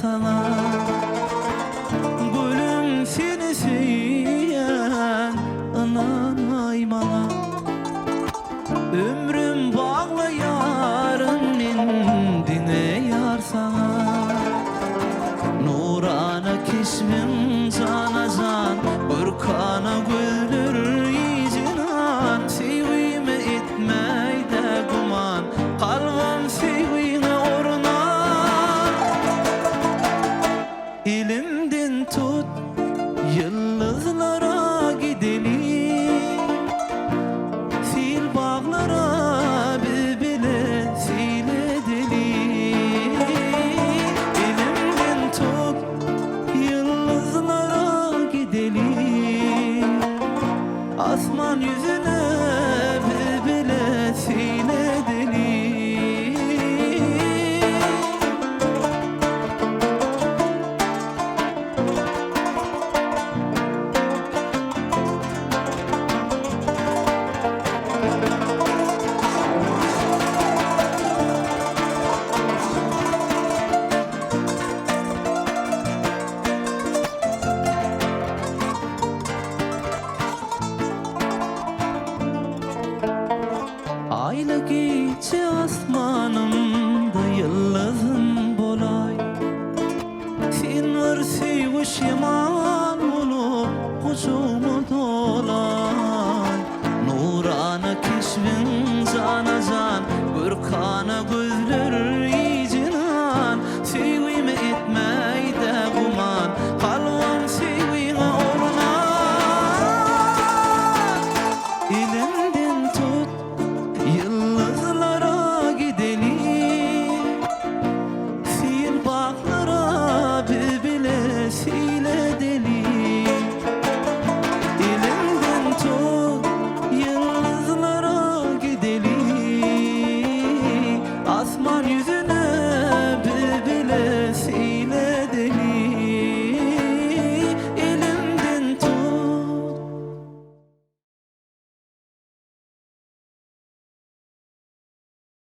sana. Gülüm seni süyen ananay bana. Ömrüm bağlı yarın indine yar sana. Nurana kismin cana can, Burkana gülür yüzünan. Sevgime etmeyde guman, kalbim sevgine orman. Elimden tut, yıldızlara gidelim. Sil bağlara bebele sil edelim. Elimden tut, yıldızlara gidelim. Asman yüzüne bebele sil edelim. Ayla gece asmanımda yıldızın bolay. Sen var seviş yaman olup